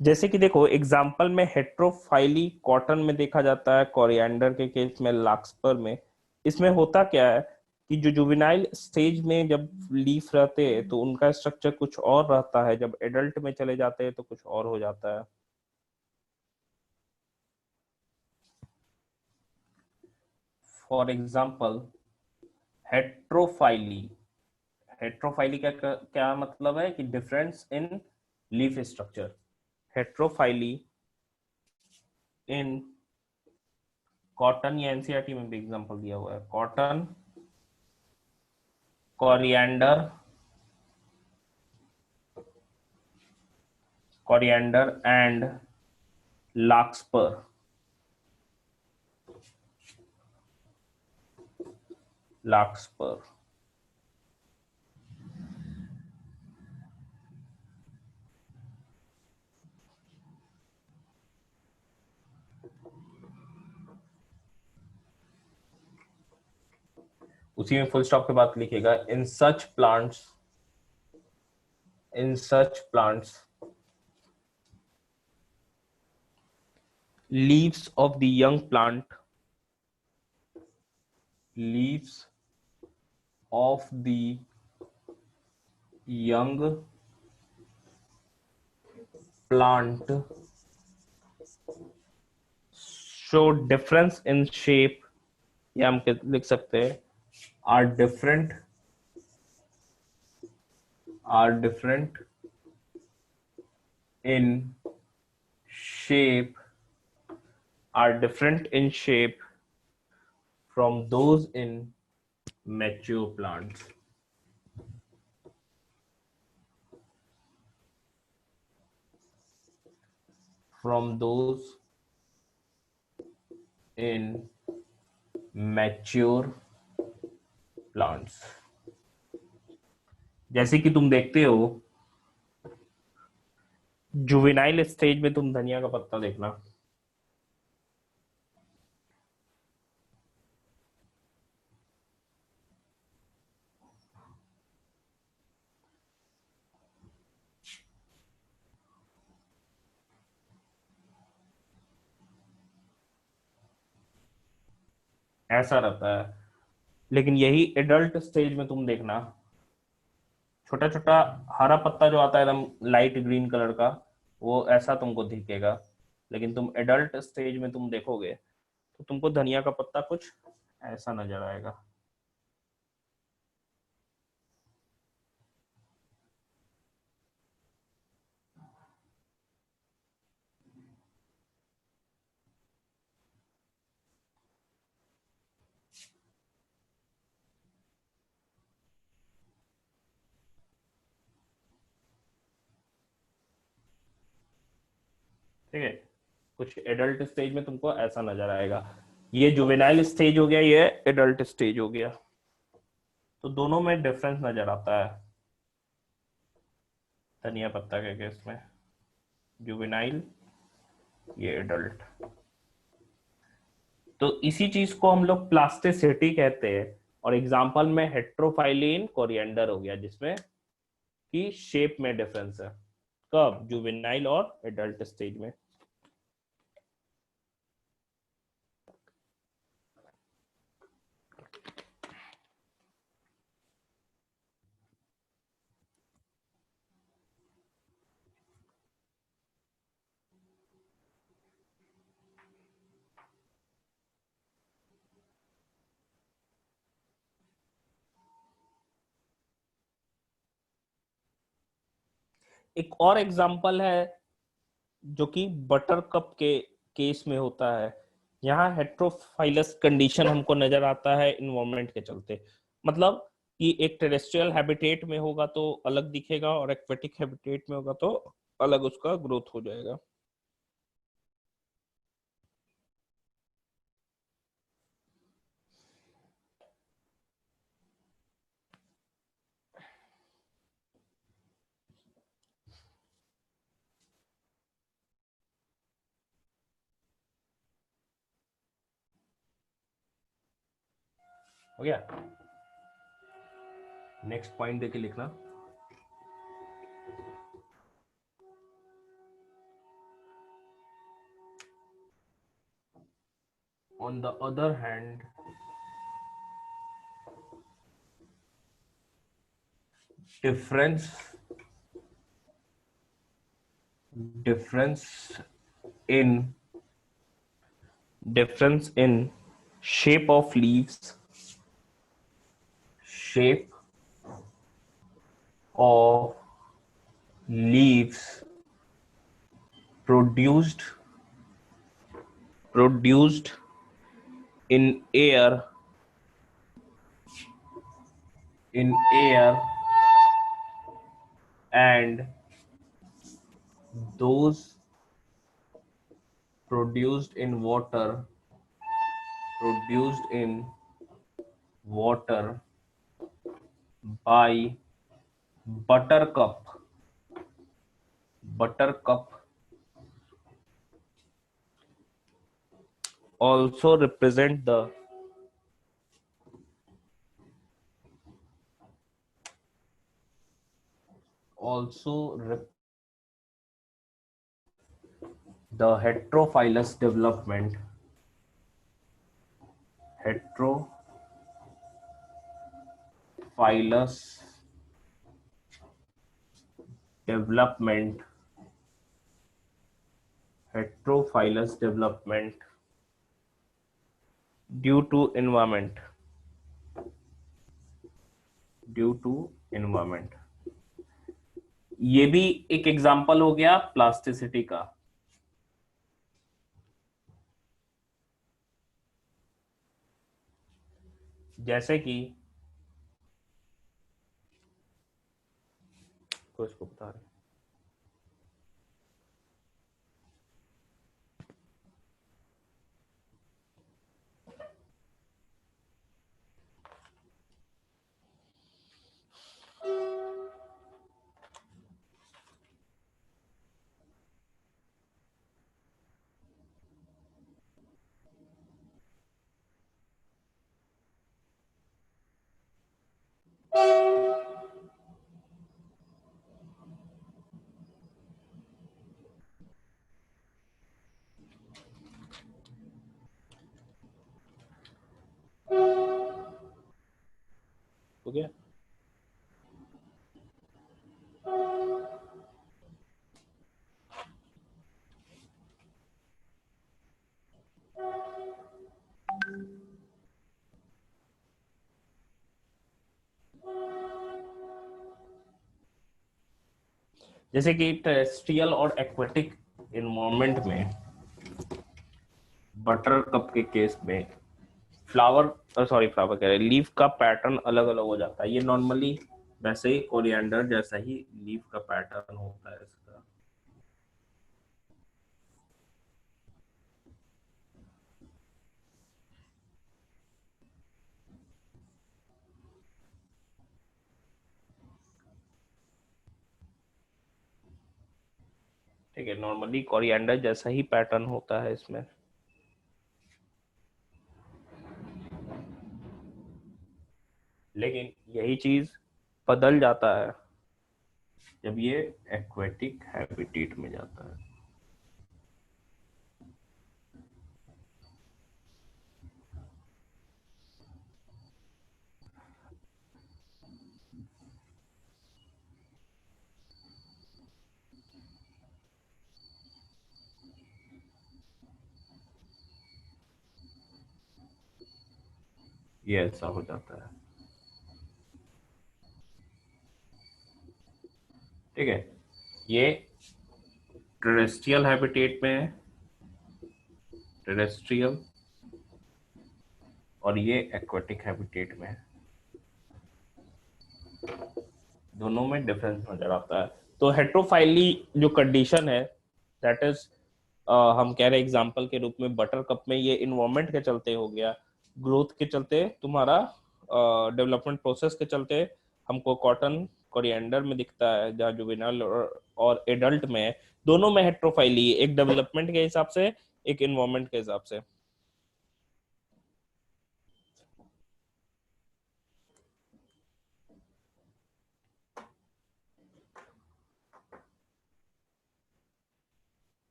जैसे कि देखो एग्जाम्पल में हेट्रोफाइली कॉटन में देखा जाता है, कोरिएंडर के केस में, लार्कस्पर में। इसमें होता क्या है कि जो जुवेनाइल स्टेज में जब लीफ रहते हैं तो उनका स्ट्रक्चर कुछ और रहता है, जब एडल्ट में चले जाते हैं तो कुछ और हो जाता है। फॉर एग्जाम्पल हेट्रोफाइली, हेट्रोफाइली का क्या मतलब है कि difference in leaf structure. Heterophylly in cotton, या एनसीईआरटी में भी एग्जांपल दिया हुआ है, cotton, coriander, coriander and larkspur. Larkspur उसी में फुल स्टॉप के बाद लिखेगा, in such plants, in such plants leaves of the young plant, leaves of the young plant show difference in shape, या हम लिख सकते हैं are different in shape, are different in shape from those in mature plants. From those in mature plants. जैसे कि तुम देखते हो जुवेनाइल स्टेज में, तुम धनिया का पत्ता देखना, ऐसा रहता है। लेकिन यही एडल्ट स्टेज में तुम देखना, छोटा छोटा हरा पत्ता जो आता है एकदम लाइट ग्रीन कलर का, वो ऐसा तुमको दिखेगा। लेकिन तुम एडल्ट स्टेज में तुम देखोगे तो तुमको धनिया का पत्ता कुछ ऐसा नजर आएगा। ठीक है, कुछ एडल्ट स्टेज में तुमको ऐसा नजर आएगा। ये जुवेनाइल स्टेज हो गया, ये एडल्ट स्टेज हो गया, तो दोनों में डिफरेंस नजर आता है। धनिया पत्ता के केस में जुवेनाइल, ये एडल्ट। तो इसी चीज को हम लोग प्लास्टिसिटी कहते हैं। और एग्जांपल में हेट्रोफाइलिन कोरिएंडर हो गया, जिसमें कि शेप में डिफरेंस है। कब? जुवेनाइल और एडल्ट स्टेज में। एक और एग्जांपल है जो कि बटर कप के केस में होता है। यहाँ हेट्रोफाइलस कंडीशन हमको नजर आता है इन्वायरमेंट के चलते। मतलब कि एक टेरेस्ट्रियल हैबिटेट में होगा तो अलग दिखेगा, और एक्वेटिक हैबिटेट में होगा तो अलग उसका ग्रोथ हो जाएगा। हो गया? नेक्स्ट पॉइंट देके लिखना। On the other hand, difference difference in shape of leaves, shape of leaves produced in air and those produced in water by buttercup also represent the the heterophilous development heterophilous development heterophilous development due to environment, due to environment, ये भी एक example हो गया plasticity का। जैसे कि कुछ को बता रहे, हो गया। जैसे कि टेरेस्ट्रियल और एक्वेटिक इन्वायरमेंट में, बटर कप के केस में फ्लावर कह रहे, लीफ का पैटर्न अलग अलग हो जाता है। ये नॉर्मली वैसे ही कोरिएंडर जैसा ही लीफ का पैटर्न होता है इसका। ठीक है, नॉर्मली कोरिएंडर जैसा ही पैटर्न होता है इसमें। लेकिन यही चीज बदल जाता है जब ये एक्वेटिक हैबिटेट में जाता है। ये ऐसा हो जाता है। ठीक है, ये टेरेस्ट्रियल हैबिटेट में है, टेरेस्ट्रियल, और ये एक्वेटिक हैबिटेट में है। दोनों में डिफरेंस नजर आता है। तो हेट्रोफाइली जो कंडीशन है, दैट इज हम कह रहे हैं एग्जांपल के रूप में बटर कप में ये इन्वायरमेंट के चलते हो गया, ग्रोथ के चलते, तुम्हारा डेवलपमेंट प्रोसेस के चलते हमको कॉटन कोरिएंडर में दिखता है, जहाँ जुवेनाइल और एडल्ट में है। दोनों में हेट्रोफाइली, एक डेवलपमेंट के हिसाब से, एक इन्वायरमेंट के हिसाब से।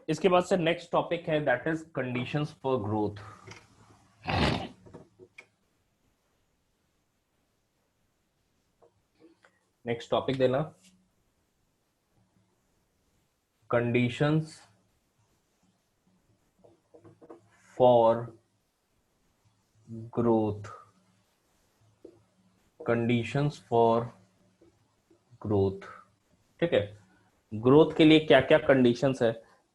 इसके बाद से नेक्स्ट टॉपिक है, that is conditions for growth. Next topic देना, conditions for growth, conditions for growth. ठीक है, ग्रोथ के लिए क्या क्या कंडीशंस है?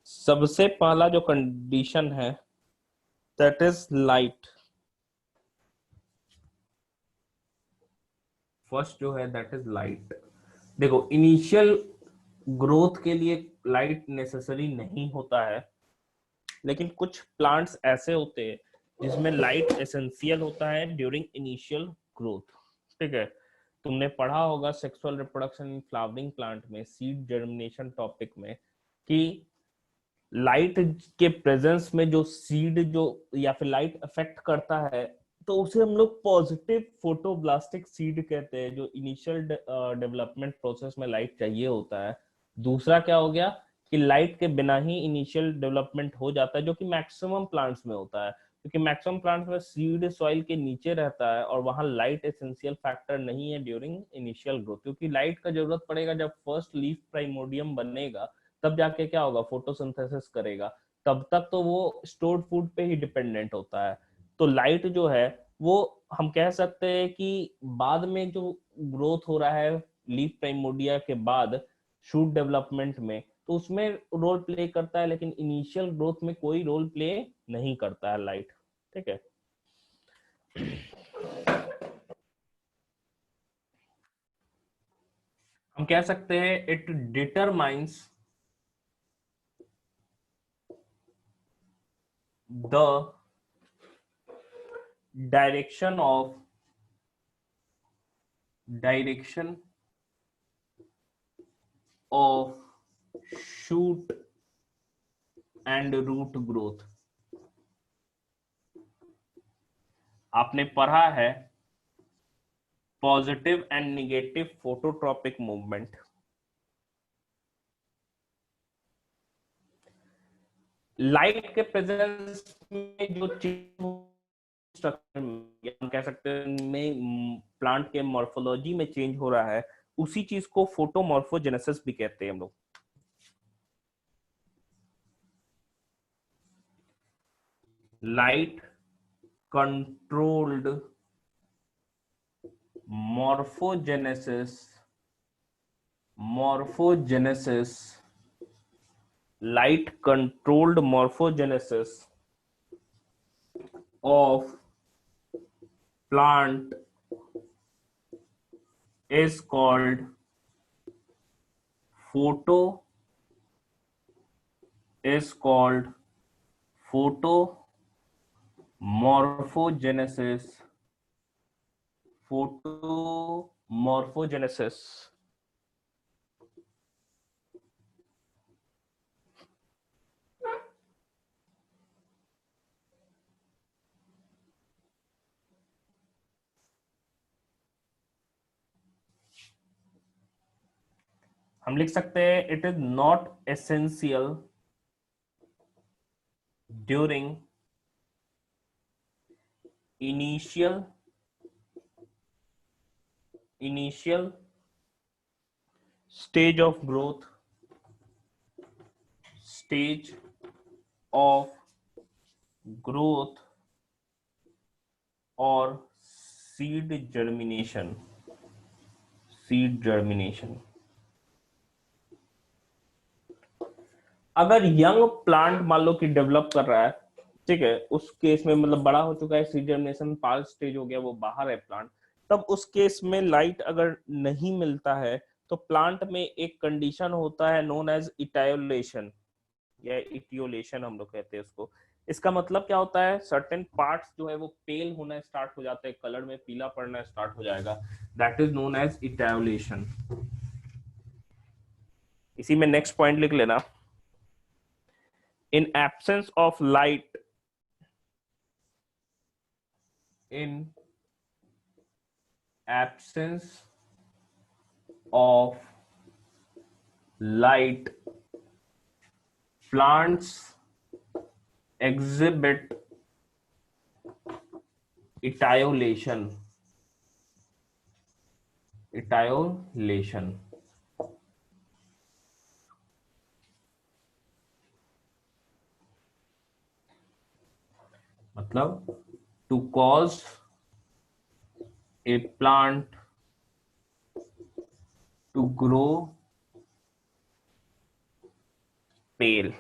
सबसे पहला जो कंडीशन है, दैट इज लाइट। फर्स्ट जो है दैट इज लाइट। देखो, इनिशियल ग्रोथ के लिए लाइट नेसेसरी नहीं होता है, लेकिन कुछ प्लांट्स ऐसे होते हैं जिसमें लाइट एसेंशियल होता है ड्यूरिंग इनिशियल ग्रोथ। ठीक है, तुमने पढ़ा होगा sexual reproduction in flowering plant में, सीड जर्मिनेशन टॉपिक में, कि लाइट के प्रेजेंस में जो सीड जो या फिर लाइट अफेक्ट करता है, तो उसे हम लोग पॉजिटिव फोटोब्लास्टिक सीड कहते हैं, जो इनिशियल डेवलपमेंट प्रोसेस में लाइट चाहिए होता है। दूसरा क्या हो गया कि लाइट के बिना ही इनिशियल डेवलपमेंट हो जाता है, जो कि मैक्सिमम प्लांट्स में होता है। क्योंकि मैक्सिमम प्लांट्स में सीड सॉइल के नीचे रहता है और वहां लाइट एसेंशियल फैक्टर नहीं है ड्यूरिंग इनिशियल ग्रोथ, क्योंकि लाइट का जरूरत पड़ेगा जब फर्स्ट लीफ प्राइमोडियम बनेगा, तब जाके क्या होगा, फोटोसिंथेसिस करेगा, तब तक तो वो स्टोर्ड फूड पे ही डिपेंडेंट होता है। तो लाइट जो है वो हम कह सकते हैं कि बाद में जो ग्रोथ हो रहा है लीफ प्राइमोडिया के बाद शूट डेवलपमेंट में, तो उसमें रोल प्ले करता है, लेकिन इनिशियल ग्रोथ में कोई रोल प्ले नहीं करता है लाइट। ठीक है। हम कह सकते हैं it determines the direction of shoot and root growth. आपने पढ़ा है positive and negative phototropic movement. Light के प्रेजेंस में जो स्ट्रक्चर हम कह सकते हैं में प्लांट के मॉर्फोलॉजी में चेंज हो रहा है, उसी चीज को फोटोमॉर्फोजेनेसिस भी कहते हैं हम लोग। Light controlled morphogenesis light controlled morphogenesis of plant is called photomorphogenesis। हम लिख सकते हैं it is not essential during initial stage of growth or seed germination। अगर यंग प्लांट मान लो कि डेवलप कर रहा है, ठीक है, उस केस में मतलब बड़ा हो चुका है, सीड जर्मिनेशन पाल स्टेज हो गया, वो बाहर है प्लांट, तब उस केस में लाइट अगर नहीं मिलता है तो प्लांट में एक कंडीशन होता है नोन एज इटायोलेशन या इटियोलेशन हम लोग कहते हैं उसको। इसका मतलब क्या होता है, सर्टेन पार्ट्स जो है वो पेल होना स्टार्ट हो जाते हैं, कलर में पीला पड़ना स्टार्ट हो जाएगा, दैट इज नोन एज इटायोलेशन। इसी में नेक्स्ट पॉइंट लिख लेना, in absence of light plants exhibit etiolation। मतलब to cause a plant to grow pale।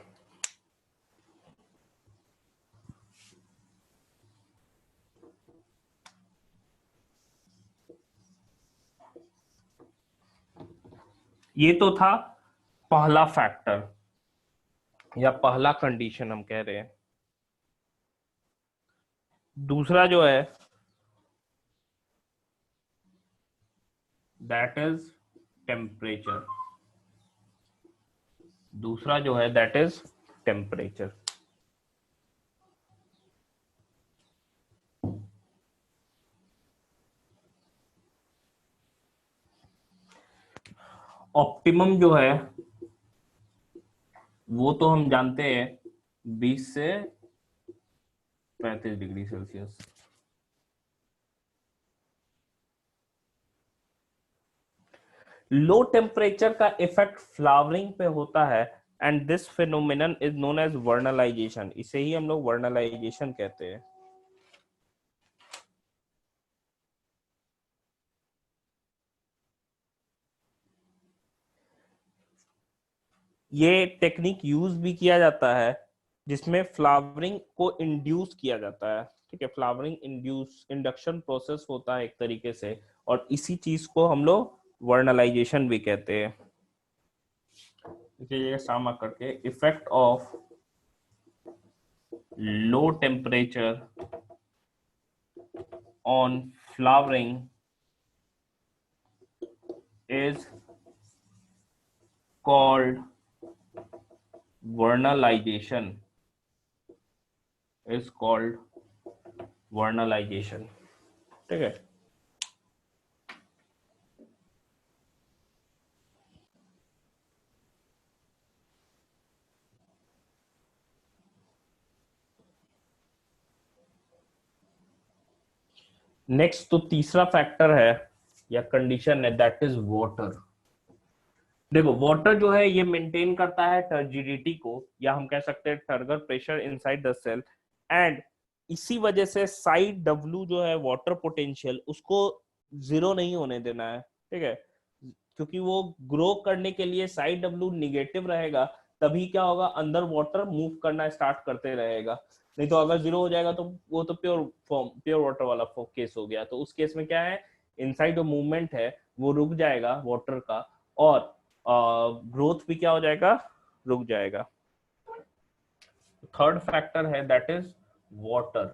ये तो था पहला फैक्टर या पहला कंडीशन हम कह रहे हैं। दूसरा जो है दैट इज टेम्परेचर। दूसरा जो है दैट इज टेम्परेचर। ऑप्टिमम जो है वो तो हम जानते हैं 20 से 35 डिग्री सेल्सियस। लो टेम्परेचर का इफेक्ट फ्लावरिंग पे होता है and this phenomenon is known as vernalization. इसे ही हम लोग वर्नलाइजेशन कहते हैं। ये टेक्निक यूज भी किया जाता है जिसमें फ्लावरिंग को इंड्यूस किया जाता है। ठीक है, फ्लावरिंग इंडक्शन प्रोसेस होता है एक तरीके से, और इसी चीज को हम लोग वर्नलाइजेशन भी कहते हैं। ये सामा करके effect of low temperature on flowering is called vernalization, is called vernalization। ठीक है, नेक्स्ट तो तीसरा फैक्टर है या कंडीशन है, दैट इज वाटर। देखो वाटर जो है ये मेंटेन करता है टर्जिडिटी को, या हम कह सकते हैं turgor pressure inside the cell, and इसी वजह से साइड डब्ल्यू जो है वाटर पोटेंशियल उसको जीरो नहीं होने देना है। ठीक है, क्योंकि वो ग्रो करने के लिए साइड डब्ल्यू निगेटिव रहेगा, तभी क्या होगा, अंदर वाटर मूव करना स्टार्ट करते रहेगा। नहीं तो अगर जीरो हो जाएगा तो वो तो प्योर फॉर्म, प्योर वाटर वाला केस हो गया। तो उस केस में क्या है, इनसाइड जो मूवमेंट है वो रुक जाएगा वाटर का, और ग्रोथ भी क्या हो जाएगा, रुक जाएगा। थर्ड फैक्टर है that is water.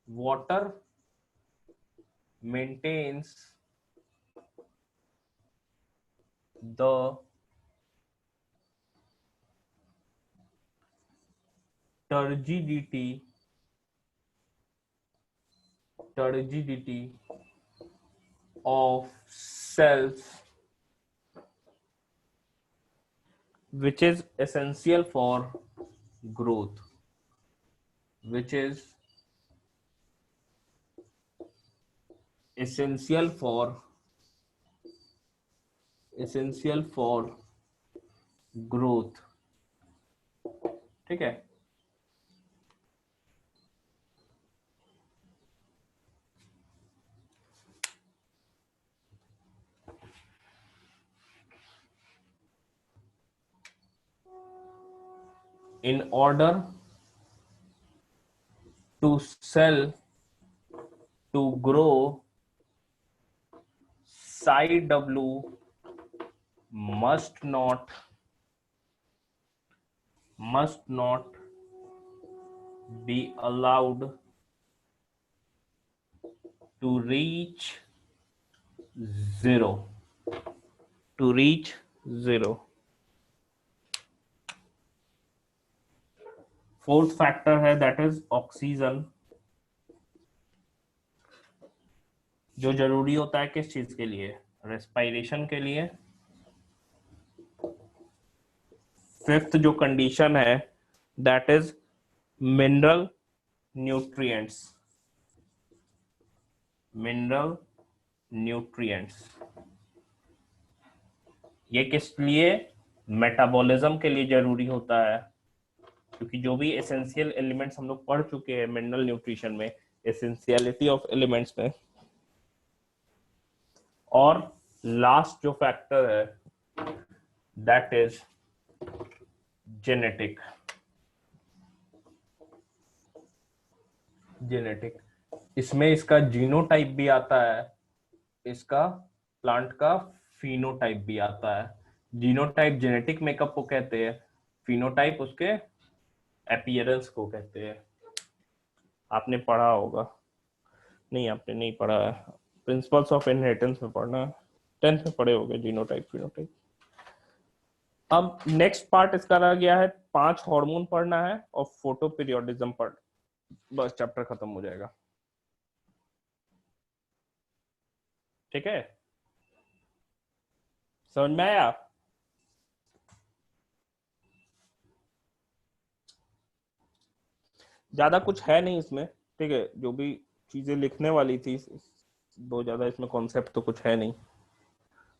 Water maintains the turgidity of cells, which is essential for growth, which is essential for growth। ठीक है, in order to cell to grow, side W must not be allowed to reach zero, to reach zero। Fourth factor है that is oxygen, जो जरूरी होता है किस चीज के लिए, रेस्पिरेशन के लिए। फिफ्थ जो कंडीशन है that is mineral nutrients, mineral nutrients. ये किस लिए, मेटाबॉलिज्म के लिए जरूरी होता है, क्योंकि जो भी एसेंशियल एलिमेंट्स हम लोग पढ़ चुके हैं मिनरल न्यूट्रिशन में, एसेंशियलिटी ऑफ एलिमेंट्स में। और लास्ट जो फैक्टर है दैट इज जेनेटिक, जेनेटिक। इसमें इसका जीनोटाइप भी आता है, इसका प्लांट का फिनोटाइप भी आता है। जीनोटाइप जेनेटिक मेकअप को कहते हैं, फिनोटाइप उसके अपीयरेंस को कहते हैं। आपने पढ़ा होगा, नहीं आपने नहीं पढ़ा है, प्रिंसिपल्स ऑफ इनहेरिटेंस में पढ़ना, 10th में पढ़े होगे जीनोटाइप फिनोटाइप। अब नेक्स्ट पार्ट इसका रह गया है, 5 हार्मोन पढ़ना है और फोटो पीरियोडिज्म पढ़, बस चैप्टर खत्म हो जाएगा। ठीक है, समझ में आया? ज्यादा कुछ है नहीं इसमें, ठीक है, जो भी चीजें लिखने वाली थी, दो ज्यादा इसमें कॉन्सेप्ट तो कुछ है नहीं।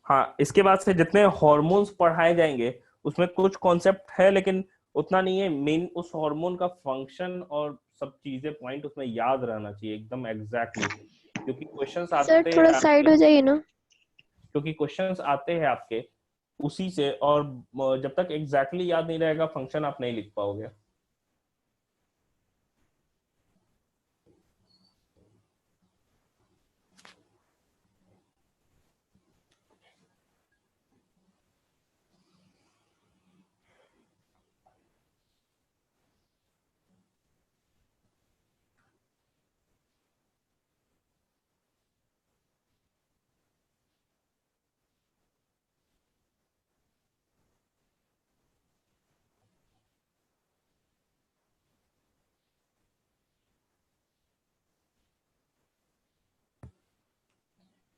हाँ, इसके बाद से जितने हॉर्मोन्स पढ़ाए जाएंगे उसमें कुछ कॉन्सेप्ट है, लेकिन उतना नहीं है। मेन उस हार्मोन का फंक्शन और सब चीजें पॉइंट उसमें याद रहना चाहिए एकदम एग्जैक्टली, क्योंकि क्वेश्चंस सर आते हैं थोड़ा साइड आपके, हो जाइए ना। क्योंकि क्वेश्चंस आते हैं आपके उसी से, और जब तक एग्जैक्टली याद नहीं रहेगा फंक्शन आप नहीं लिख पाओगे।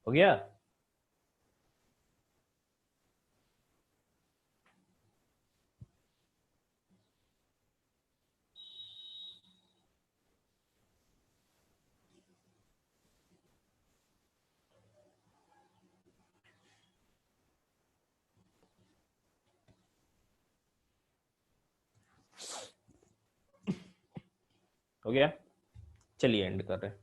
हो गया? हो गया, चलिए एंड कर रहे हैं।